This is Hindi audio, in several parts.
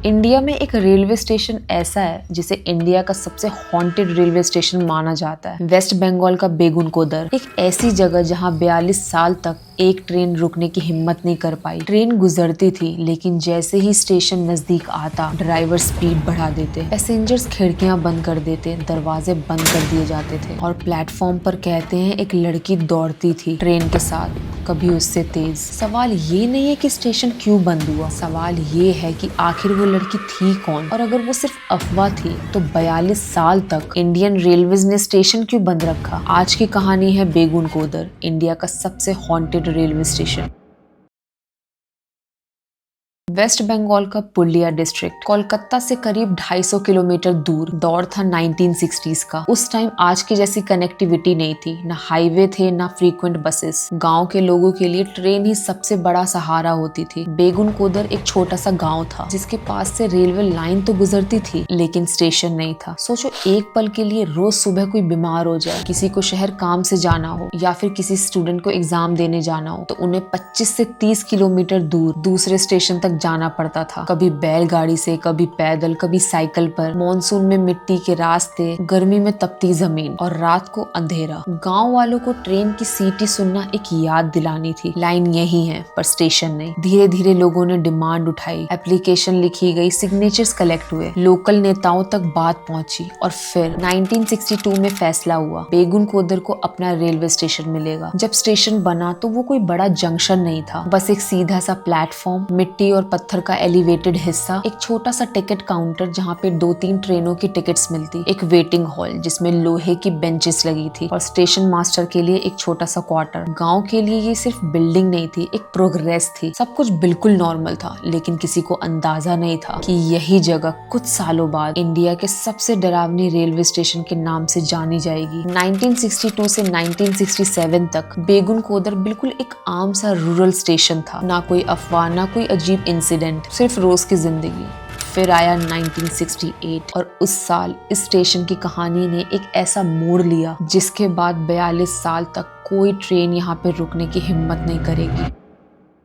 इंडिया में एक रेलवे स्टेशन ऐसा है जिसे इंडिया का सबसे हॉन्टेड रेलवे स्टेशन माना जाता है। वेस्ट बंगाल का बेगुनकोदर, एक ऐसी जगह जहां 42 साल तक एक ट्रेन रुकने की हिम्मत नहीं कर पाई। ट्रेन गुजरती थी, लेकिन जैसे ही स्टेशन नजदीक आता, ड्राइवर स्पीड बढ़ा देते, पैसेंजर्स खिड़कियां बंद कर देते, दरवाजे बंद कर दिए जाते थे और प्लेटफॉर्म पर कहते हैं एक लड़की दौड़ती थी ट्रेन के साथ, कभी उससे तेज। सवाल ये नहीं है कि स्टेशन क्यों बंद हुआ, सवाल ये है कि आखिर वो लड़की थी कौन, और अगर वो सिर्फ अफवाह थी तो 42 साल तक इंडियन रेलवेज ने स्टेशन क्यों बंद रखा। आज की कहानी है बेगुनकोदर, इंडिया का सबसे haunted railway station. West Bengal का पुरुलिया डिस्ट्रिक्ट कोलकाता से करीब 250 किलोमीटर दूर। दौर था 1960s का। उस टाइम आज की जैसी कनेक्टिविटी नहीं थी, ना हाईवे थे ना फ्रीक्वेंट बसेस। गांव के लोगों के लिए ट्रेन ही सबसे बड़ा सहारा होती थी। बेगुनकोदर एक छोटा सा गांव था जिसके पास से रेलवे लाइन तो गुजरती थी, लेकिन स्टेशन नहीं था। सोचो, एक पल के लिए रोज सुबह कोई बीमार हो जाए, किसी को शहर काम से जाना हो या फिर किसी स्टूडेंट को एग्जाम देने जाना हो, तो उन्हें 25 से 30 किलोमीटर दूर दूसरे स्टेशन तक जाना पड़ता था। कभी बैलगाड़ी से, कभी पैदल, कभी साइकिल पर। मॉनसून में मिट्टी के रास्ते, गर्मी में तपती जमीन और रात को अंधेरा। गांव वालों को ट्रेन की सीटी सुनना एक याद दिलानी थी, लाइन यही है पर स्टेशन नहीं। धीरे धीरे लोगों ने डिमांड उठाई, एप्लीकेशन लिखी गई, सिग्नेचर्स कलेक्ट हुए, लोकल नेताओं तक बात पहुंची और फिर 1962 में फैसला हुआ, बेगुनकोदर को अपना रेलवे स्टेशन मिलेगा। जब स्टेशन बना तो वो कोई बड़ा जंक्शन नहीं था, बस एक सीधा सा प्लेटफॉर्म, मिट्टी और पत्थर का एलिवेटेड हिस्सा, एक छोटा सा टिकट काउंटर जहाँ पे 2-3 ट्रेनों की टिकट्स मिलती, एक वेटिंग हॉल जिसमें लोहे की बेंचेस लगी थी और स्टेशन मास्टर के लिए एक छोटा सा क्वार्टर। गांव के लिए ये सिर्फ बिल्डिंग नहीं थी, एक प्रोग्रेस थी। सब कुछ बिल्कुल नॉर्मल था, लेकिन किसी को अंदाजा नहीं था कि यही जगह कुछ सालों बाद इंडिया के सबसे डरावनी रेलवे स्टेशन के नाम से जानी जाएगी। 1962 से 1967 तक बेगुनकोदर बिल्कुल एक आम सा रूरल स्टेशन था। ना कोई अफवाह, ना कोई अजीब इंसिडेंट, सिर्फ रोज की जिंदगी। फिर आया 1968 और उस साल इस स्टेशन की कहानी ने एक ऐसा मोड़ लिया जिसके बाद 42 साल तक कोई ट्रेन यहाँ पे रुकने की हिम्मत नहीं करेगी।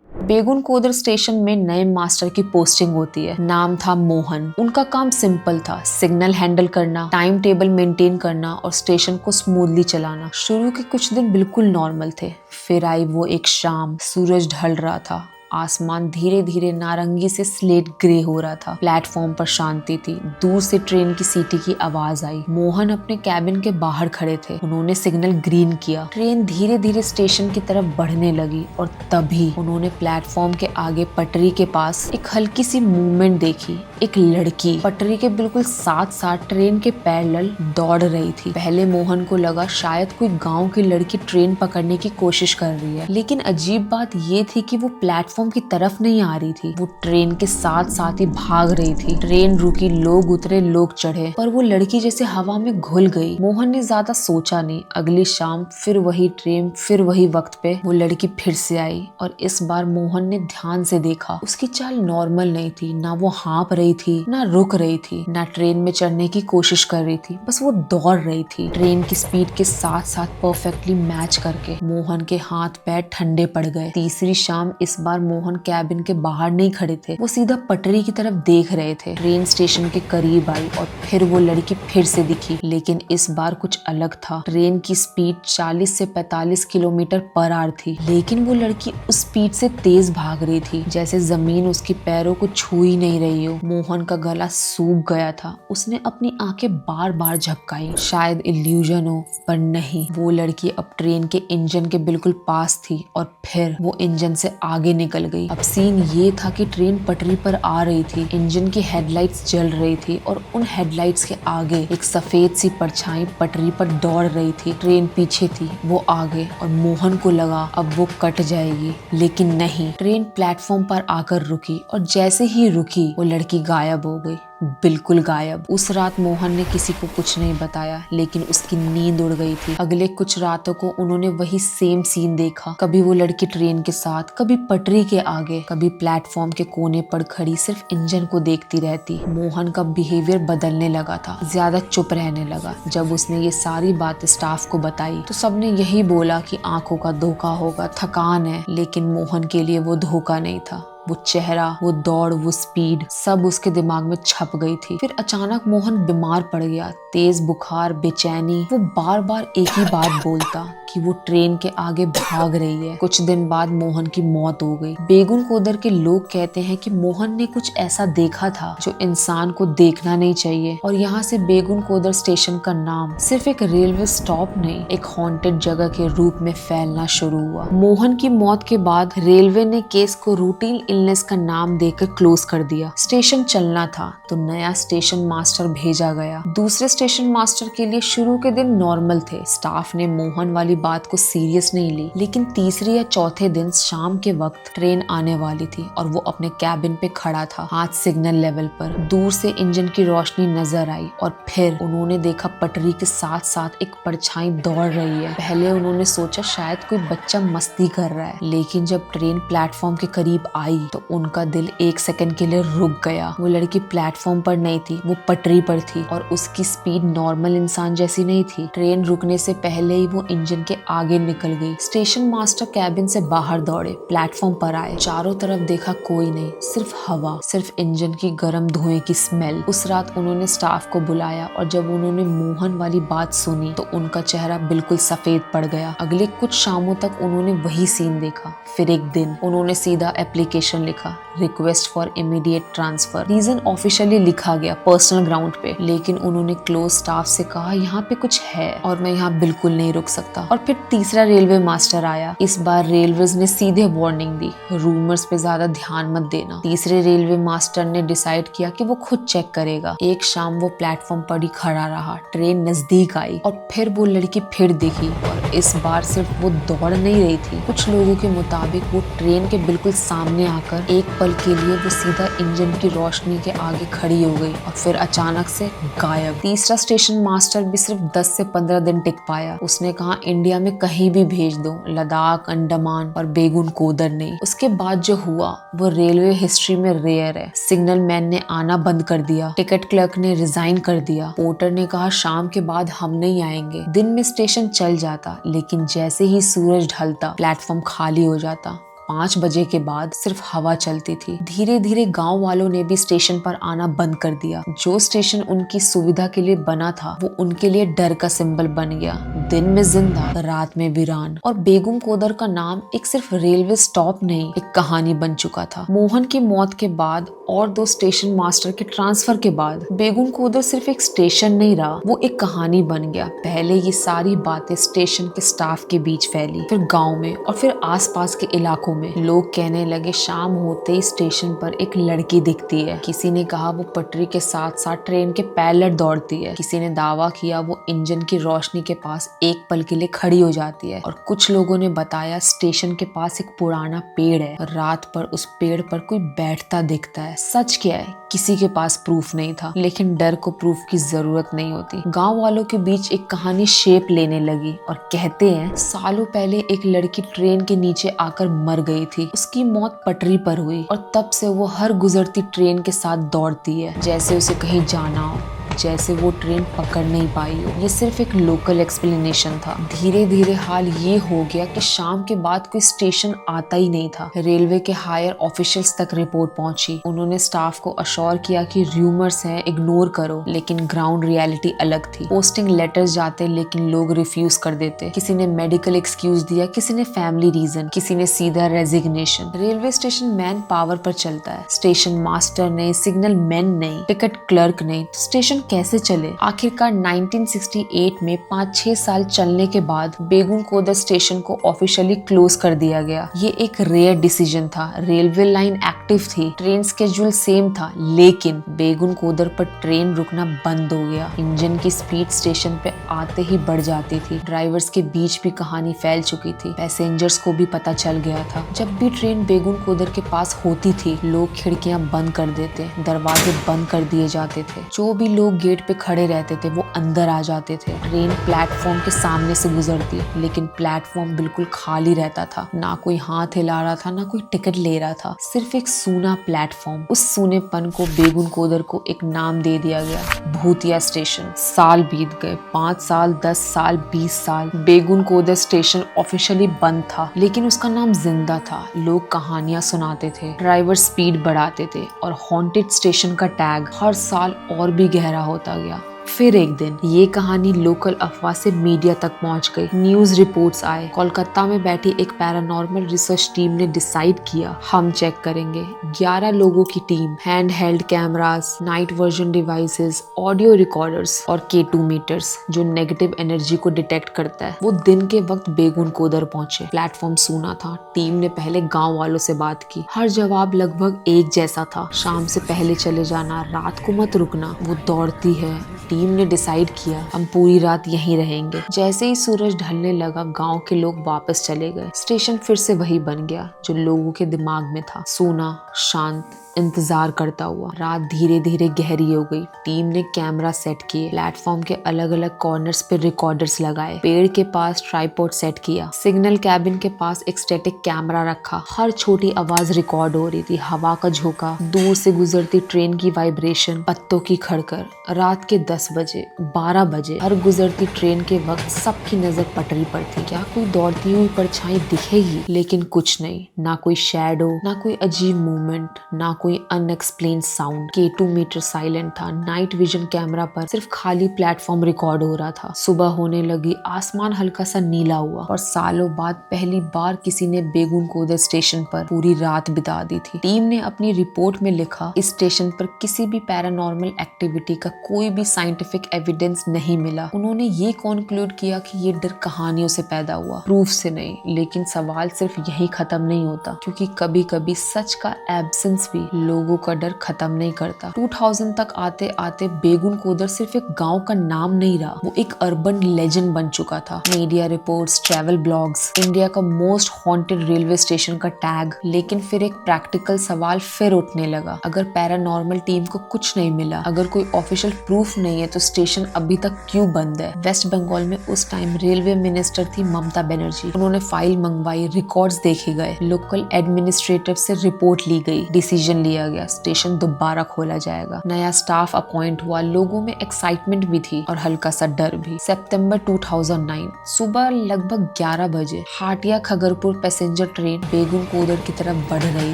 बेगुनकोदर स्टेशन में नए मास्टर की पोस्टिंग होती है। नाम था मोहन। उनका काम सिंपल था, सिग्नल हैंडल करना, टाइम टेबल मेंटेन करना और स्टेशन को स्मूथली चलाना। शुरू के कुछ दिन बिल्कुल नॉर्मल थे, फिर आई वो एक शाम। सूरज ढल रहा था, आसमान धीरे धीरे नारंगी से स्लेट ग्रे हो रहा था। प्लेटफॉर्म पर शांति थी, दूर से ट्रेन की सीटी की आवाज आई। मोहन अपने कैबिन के बाहर खड़े थे, उन्होंने सिग्नल ग्रीन किया। ट्रेन धीरे धीरे स्टेशन की तरफ बढ़ने लगी और तभी उन्होंने प्लेटफॉर्म के आगे पटरी के पास एक हल्की सी मूवमेंट देखी। एक लड़की पटरी के बिल्कुल साथ साथ ट्रेन के पैरेलल दौड़ रही थी। पहले मोहन को लगा शायद कोई गाँव की लड़की ट्रेन पकड़ने की कोशिश कर रही है, लेकिन अजीब बात ये थी कि वो प्लेटफॉर्म की तरफ नहीं आ रही थी, वो ट्रेन के साथ साथ ही भाग रही थी। ट्रेन रुकी, लोग उतरे, लोग चढ़े, पर वो लड़की जैसे हवा में घुल गई। मोहन ने ज्यादा सोचा नहीं। अगली शाम फिर वही ट्रेन, फिर वही वक्त पे वो लड़की फिर से आई और इस बार मोहन ने ध्यान से देखा। उसकी चाल नॉर्मल नहीं थी, ना वो हाँप रही थी, ना रुक रही थी, ना ट्रेन में चढ़ने की कोशिश कर रही थी, बस वो दौड़ रही थी ट्रेन की स्पीड के साथ साथ परफेक्टली मैच करके। मोहन के हाथ पैर ठंडे पड़ गए। तीसरी शाम इस बार मोहन कैबिन के बाहर नहीं खड़े थे, वो सीधा पटरी की तरफ देख रहे थे। ट्रेन स्टेशन के करीब आई और फिर वो लड़की फिर से दिखी, लेकिन इस बार कुछ अलग था। ट्रेन की स्पीड 40 से 45 किलोमीटर पर आवर थी, लेकिन वो लड़की उस स्पीड से तेज भाग रही थी जैसे जमीन उसके पैरों को छू ही नहीं रही हो। मोहन का गला सूख गया था, उसने अपनी आंखें बार बार झपकाई। शायद इल्यूजन हो, पर नहीं, वो लड़की अब ट्रेन के इंजन के बिल्कुल पास थी और फिर वो इंजन से आगे निकल गई। अब सीन ये था कि ट्रेन पटरी पर आ रही थी, इंजन की हेडलाइट्स जल रही थी और उन हेडलाइट्स के आगे एक सफेद सी परछाई पटरी पर दौड़ रही थी। ट्रेन पीछे थी, वो आगे, और मोहन को लगा अब वो कट जाएगी, लेकिन नहीं। ट्रेन प्लेटफॉर्म पर आकर रुकी और जैसे ही रुकी वो लड़की गायब हो गई, बिल्कुल गायब। उस रात मोहन ने किसी को कुछ नहीं बताया, लेकिन उसकी नींद उड़ गई थी। अगले कुछ रातों को उन्होंने वही सेम सीन देखा। कभी वो लड़की ट्रेन के साथ, कभी पटरी के आगे, कभी प्लेटफॉर्म के कोने पर खड़ी सिर्फ इंजन को देखती रहती। मोहन का बिहेवियर बदलने लगा था, ज्यादा चुप रहने लगा। जब उसने ये सारी बातें स्टाफ को बताई तो सबने यही बोला कि आंखों का धोखा होगा, थकान है, लेकिन मोहन के लिए वो धोखा नहीं था, वो चेहरा, वो दौड़, वो स्पीड, सब उसके दिमाग में छप गई थी। फिर अचानक मोहन बीमार पड़ गया, तेज बुखार, बेचैनी। वो बार बार एक ही बात बोलता कि वो ट्रेन के आगे भाग रही है। कुछ दिन बाद मोहन की मौत हो गई। बेगुन कोदर के लोग कहते हैं कि मोहन ने कुछ ऐसा देखा था जो इंसान को देखना नहीं चाहिए, और यहाँ से बेगुन कोदर स्टेशन का नाम सिर्फ एक रेलवे स्टॉप नहीं, एक हॉन्टेड जगह के रूप में फैलना शुरू हुआ। मोहन की मौत के बाद रेलवे ने केस को रूटीन इलनेस का नाम देकर क्लोज कर दिया। स्टेशन चलना था तो नया स्टेशन मास्टर भेजा गया। दूसरे स्टेशन मास्टर के लिए शुरू के दिन नॉर्मल थे, स्टाफ ने मोहन वाली बात को सीरियस नहीं ली। लेकिन तीसरे या चौथे दिन शाम के वक्त ट्रेन आने वाली थी और वो अपने कैबिन पे खड़ा था, हाथ सिग्नल लेवल पर। दूर से इंजन की रोशनी नजर आई और फिर उन्होंने देखा पटरी के साथ साथ एक परछाई दौड़ रही है। पहले उन्होंने सोचा शायद कोई बच्चा मस्ती कर रहा है, लेकिन जब ट्रेन प्लेटफॉर्म के करीब आई तो उनका दिल एक सेकंड के लिए रुक गया। वो लड़की प्लेटफॉर्म पर नहीं थी, वो पटरी पर थी और उसकी स्पीड नॉर्मल इंसान जैसी नहीं थी। ट्रेन रुकने से पहले ही वो इंजन के आगे निकल गई। स्टेशन मास्टर कैबिन से बाहर दौड़े, प्लेटफॉर्म पर आए, चारों तरफ देखा, कोई नहीं, सिर्फ हवा, सिर्फ इंजन की गर्म धुएं की स्मेल। उस रात उन्होंने स्टाफ को बुलाया और जब उन्होंने मोहन वाली बात सुनी तो उनका चेहरा बिल्कुल सफेद पड़ गया। अगले कुछ शामों तक उन्होंने वही सीन देखा। फिर एक दिन उन्होंने सीधा एप्लीकेशन लिखा, request for immediate transfer. Reason officially लिखा गया पर्सनल ग्राउंड पे, लेकिन उन्होंने क्लोज स्टाफ से कहा यहाँ पे कुछ है और मैं यहाँ बिल्कुल नहीं रुक सकता। और फिर तीसरा रेलवे मास्टर आया। इस बार रेलवेज ने सीधे वार्निंग दी, रूमर्स पे ज्यादा ध्यान मत देना। तीसरे रेलवे मास्टर ने डिसाइड किया कि वो खुद चेक करेगा। एक शाम वो प्लेटफॉर्म पर ही खड़ा रहा, ट्रेन नजदीक आई और फिर वो लड़की फिर दिखी, और इस बार सिर्फ वो दौड़ नहीं रही थी। कुछ लोगों के मुताबिक वो ट्रेन के बिल्कुल सामने आकर एक पल के लिए वो सीधा इंजन की रोशनी के आगे खड़ी हो गई और फिर अचानक से गायब। तीसरा स्टेशन मास्टर भी सिर्फ 10 से 15 दिन टिक पाया। उसने कहा इंडिया में कहीं भी भेज दो, लद्दाख, अंडमान, और बेगुन कोदर नहीं। उसके बाद जो हुआ वो रेलवे हिस्ट्री में रेयर है। सिग्नल मैन ने आना बंद कर दिया, टिकट क्लर्क ने रिजाइन कर दिया, पोर्टर ने कहा शाम के बाद हम नहीं आएंगे। दिन में स्टेशन चल जाता, लेकिन जैसे ही सूरज ढलता प्लेटफॉर्म खाली हो जाता। 5 बजे के बाद सिर्फ हवा चलती थी। धीरे धीरे गांव वालों ने भी स्टेशन पर आना बंद कर दिया। जो स्टेशन उनकी सुविधा के लिए बना था वो उनके लिए डर का सिंबल बन गया। दिन में जिंदा, रात में वीरान। और बेगुन कोदर का नाम एक सिर्फ रेलवे स्टॉप नहीं, एक कहानी बन चुका था। मोहन की मौत के बाद और 2 स्टेशन मास्टर के ट्रांसफर के बाद बेगुन कोदर सिर्फ एक स्टेशन नहीं रहा, वो एक कहानी बन गया। पहले ये सारी बातें स्टेशन के स्टाफ के बीच फैली, फिर गाँव में और फिर आसपास के इलाकों में। लोग कहने लगे शाम होते ही स्टेशन पर एक लड़की दिखती है। किसी ने कहा वो पटरी के साथ साथ ट्रेन के पैरेलल दौड़ती है। किसी ने दावा किया वो इंजन की रोशनी के पास एक पल के लिए खड़ी हो जाती है। और कुछ लोगों ने बताया स्टेशन के पास एक पुराना पेड़ है और रात पर उस पेड़ पर कोई बैठता दिखता है। सच क्या है किसी के पास प्रूफ नहीं था, लेकिन डर को प्रूफ की जरूरत नहीं होती। गांव वालों के बीच एक कहानी शेप लेने लगी और कहते हैं सालों पहले एक लड़की ट्रेन के नीचे आकर मर गई थी। उसकी मौत पटरी पर हुई और तब से वो हर गुजरती ट्रेन के साथ दौड़ती है, जैसे उसे कहीं जाना हो, जैसे वो ट्रेन पकड़ नहीं पाई हो। ये सिर्फ एक लोकल एक्सप्लेनेशन था। धीरे धीरे हाल ये हो गया कि शाम के बाद कोई स्टेशन आता ही नहीं था। रेलवे के हायर ऑफिशियल्स तक रिपोर्ट पहुंची। उन्होंने स्टाफ को अश्योर किया कि रूमर्स हैं, इग्नोर करो, लेकिन ग्राउंड रियलिटी अलग थी। पोस्टिंग लेटर्स जाते लेकिन लोग रिफ्यूज कर देते। किसी ने मेडिकल एक्सक्यूज दिया, किसी ने फैमिली रीजन, किसी ने सीधा resignation. Railway station man power पर चलता है, स्टेशन मास्टर नहीं, सिग्नल मैन नहीं, टिकट क्लर्क नहीं। स्टेशन कैसे चले? आखिरकार 1968 में 5-6 साल चलने के बाद बेगुन कोदर स्टेशन को ऑफिशियली क्लोज कर दिया गया। ये एक रेयर डिसीजन था। रेलवे लाइन एक्टिव थी, ट्रेन स्केड्यूल सेम था, लेकिन बेगुन कोदर पर ट्रेन रुकना बंद हो गया। इंजन की स्पीड स्टेशन पे आते ही बढ़ जाती थी। ड्राइवर्स के बीच भी कहानी फैल चुकी थी, पैसेंजर्स को भी पता चल गया था। जब भी ट्रेन बेगुन कोदर के पास होती थी लोग खिड़कियां बंद कर देते, दरवाजे बंद कर दिए जाते थे। जो भी लोग गेट पे खड़े रहते थे वो अंदर आ जाते थे। ट्रेन प्लेटफॉर्म के सामने से गुजरती, लेकिन प्लेटफॉर्म बिल्कुल खाली रहता था। ना कोई हाथ हिला रहा था, ना कोई टिकट ले रहा था। सिर्फ एक सूना प्लेटफॉर्म। उस सूनेपन को बेगुन कोदर को एक नाम दे दिया गया, भूतिया स्टेशन। साल बीत गए, 5 साल, 10 साल, 20 साल। बेगुन कोदर स्टेशन ऑफिशियली बंद था, लेकिन उसका नाम जिंदा था। लोग कहानियां सुनाते थे, ड्राइवर स्पीड बढ़ाते थे और हॉन्टेड स्टेशन का टैग हर साल और भी गहरा होता गया। फिर एक दिन ये कहानी लोकल अफवाह से मीडिया तक पहुंच गई। न्यूज रिपोर्ट्स आए। कोलकाता में बैठी एक पैरानॉर्मल रिसर्च टीम ने डिसाइड किया, हम चेक करेंगे। 11 लोगों की team, hand held cameras, night version devices, audio recorders और K2 मीटर्स जो नेगेटिव एनर्जी को डिटेक्ट करता है। वो दिन के वक्त बेगुन कोदर पहुंचे। प्लेटफॉर्म सूना था। टीम ने पहले गाँव वालों से बात की। हर जवाब लगभग एक जैसा था, शाम से पहले चले जाना, रात को मत रुकना, वो दौड़ती है। टीम ने डिसाइड किया, हम पूरी रात यहीं रहेंगे। जैसे ही सूरज ढलने लगा, गांव के लोग वापस चले गए। स्टेशन फिर से वही बन गया जो लोगों के दिमाग में था, सूना, शांत, इंतजार करता हुआ। रात धीरे धीरे गहरी हो गई। टीम ने कैमरा सेट किए, प्लेटफॉर्म के अलग अलग कॉर्नर्स पे रिकॉर्डर्स लगाए, पेड़ के पास ट्राइपॉड सेट किया, सिग्नल कैबिन के पास एक स्टैटिक कैमरा रखा। हर छोटी आवाज रिकॉर्ड हो रही थी, हवा का झोंका, दूर से गुजरती ट्रेन की वाइब्रेशन, पत्तों की खड़कर। रात के 10 बजे, 12 बजे, हर गुजरती ट्रेन के वक्त सबकी नजर पटरी पर थी। क्या कोई दौड़ती हुई परछाई दिखेगी? लेकिन कुछ नहीं, ना कोई शैडो, ना कोई अजीब मूवमेंट, ना कोई unexplained sound. K2 meter silent था। नाइट विजन कैमरा पर सिर्फ खाली प्लेटफॉर्म रिकॉर्ड हो रहा था। सुबह होने लगी, आसमान हल्का सा नीला हुआ और सालों बाद पहली बार किसी ने बेगुन कोदर स्टेशन पर पूरी रात बिता दी थी। टीम ने अपनी रिपोर्ट में लिखा, इस स्टेशन पर किसी भी पैरानॉर्मल एक्टिविटी का कोई भी साइंटिफिक एविडेंस नहीं मिला। उन्होंने ये कॉन्क्लूड किया कि ये डर कहानियों से पैदा हुआ, प्रूफ से नहीं। लेकिन सवाल सिर्फ यही खत्म नहीं होता, क्योंकि कभी कभी सच का एब्सेंस भी लोगों का डर खत्म नहीं करता। 2000 तक आते आते बेगुन कोदर सिर्फ एक गांव का नाम नहीं रहा, वो एक अर्बन लेजेंड बन चुका था। Media reports, travel blogs, India का मोस्ट हॉन्टेड रेलवे स्टेशन का टैग। लेकिन फिर एक प्रैक्टिकल सवाल फिर उठने लगा, अगर पैरानॉर्मल टीम को कुछ नहीं मिला, अगर कोई ऑफिशियल प्रूफ नहीं है, तो स्टेशन अभी तक क्यों बंद है? वेस्ट बंगाल में उस टाइम रेलवे मिनिस्टर थी ममता बनर्जी। उन्होंने फाइल मंगवाई, रिकॉर्ड्स देखे गए, लोकल एडमिनिस्ट्रेटिव से रिपोर्ट ली गई, डिसीजन लिया गया, स्टेशन दोबारा खोला जाएगा। नया स्टाफ अपॉइंट हुआ, लोगों में एक्साइटमेंट भी थी और हल्का सा डर भी। सितंबर 2009 सुबह लगभग 11 बजे हाटिया खगरपुर पैसेंजर ट्रेन बेगुन कोदर की तरफ बढ़ रही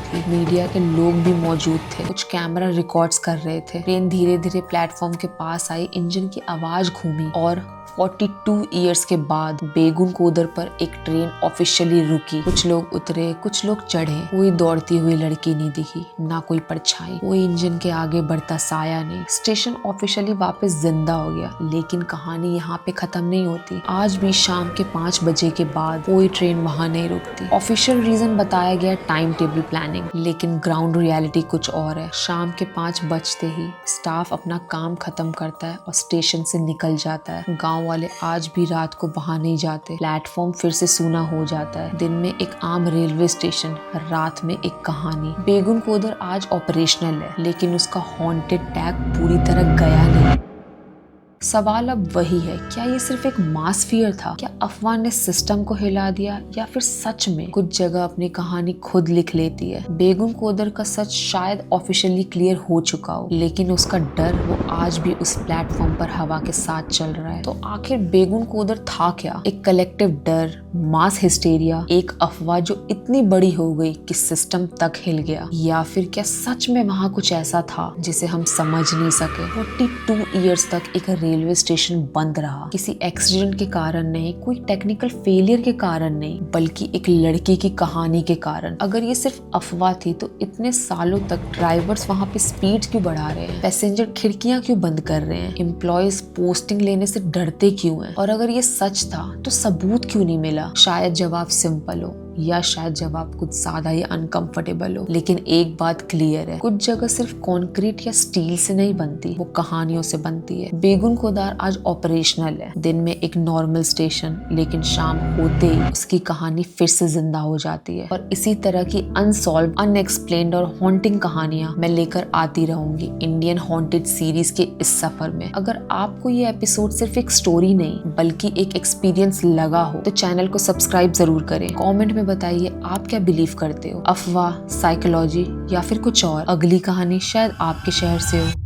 थी। मीडिया के लोग भी मौजूद थे, कुछ कैमरा रिकॉर्ड्स कर रहे थे। ट्रेन धीरे धीरे प्लेटफॉर्म के पास आई, इंजन की आवाज घूमी और 42 ईयर्स के बाद बेगुन कोदर पर एक ट्रेन ऑफिशियली रुकी। कुछ लोग उतरे, कुछ लोग चढ़े। कोई दौड़ती हुई लड़की नहीं दिखी, ना कोई परछाई, कोई इंजन के आगे बढ़ता साया नहीं। स्टेशन ऑफिशियली वापस जिंदा हो गया, लेकिन कहानी यहाँ पे खत्म नहीं होती। आज भी शाम के 5 बजे के बाद कोई ट्रेन वहाँ नहीं रुकती। ऑफिशियल रीजन बताया गया टाइम टेबल प्लानिंग, लेकिन ग्राउंड रियलिटी कुछ और है। शाम के 5 बजते ही स्टाफ अपना काम खत्म करता है और स्टेशन से निकल जाता है। गाँव वाले आज भी रात को वहां नहीं जाते। प्लेटफॉर्म फिर से सूना हो जाता है। दिन में एक आम रेलवे स्टेशन, रात में एक कहानी। बेगुन कोदर आज ऑपरेशनल है, लेकिन उसका हॉन्टेड टैग पूरी तरह गया नहीं। सवाल अब वही है, क्या ये सिर्फ एक मास फियर था? क्या अफवाह ने सिस्टम को हिला दिया, या फिर सच में कुछ जगह अपनी कहानी खुद लिख लेती है? बेगुन कोदर का सच शायद ऑफिशियली क्लियर हो चुका हो, लेकिन उसका डर वो आज भी उस प्लेटफॉर्म पर हवा के साथ चल रहा है। तो आखिर बेगुन कोदर था क्या? एक कलेक्टिव डर, मास हिस्टेरिया, एक अफवाह जो इतनी बड़ी हो गई कि सिस्टम तक हिल गया, या फिर क्या सच में वहाँ कुछ ऐसा था जिसे हम समझ नहीं सके? 42 ईयर्स तक एक रेलवे स्टेशन बंद रहा, किसी एक्सीडेंट के कारण नहीं, कोई टेक्निकल फेलियर के कारण नहीं, बल्कि एक लड़की की कहानी के कारण। अगर ये सिर्फ अफवाह थी तो इतने सालों तक ड्राइवर्स वहाँ पे स्पीड क्यों बढ़ा रहे हैं? पैसेंजर खिड़कियां क्यों बंद कर रहे हैं? एम्प्लॉयज पोस्टिंग लेने से डरते क्यों हैं? और अगर ये सच था तो सबूत क्यों नहीं मिला? शायद जवाब सिंपल हो, या शायद जवाब कुछ ज्यादा ही अनकंफर्टेबल हो। लेकिन एक बात क्लियर है, कुछ जगह सिर्फ कंक्रीट या स्टील से नहीं बनती, वो कहानियों से बनती है। बेगुन कोदर आज ऑपरेशनल है, दिन में एक नॉर्मल स्टेशन, लेकिन शाम होते ही उसकी कहानी फिर से जिंदा हो जाती है। और इसी तरह की अनसॉल्व्ड, अनएक्सप्लेन्ड और हॉन्टिंग कहानियां मैं लेकर आती रहूंगी इंडियन हॉन्टेड सीरीज के इस सफर में। अगर आपको ये एपिसोड सिर्फ एक स्टोरी नहीं बल्कि एक एक्सपीरियंस लगा हो तो चैनल को सब्सक्राइब जरूर करें, कमेंट में में बताइए आप क्या बिलीव करते हो, अफवाह, साइकोलॉजी या फिर कुछ और। अगली कहानी शायद आपके शहर से हो।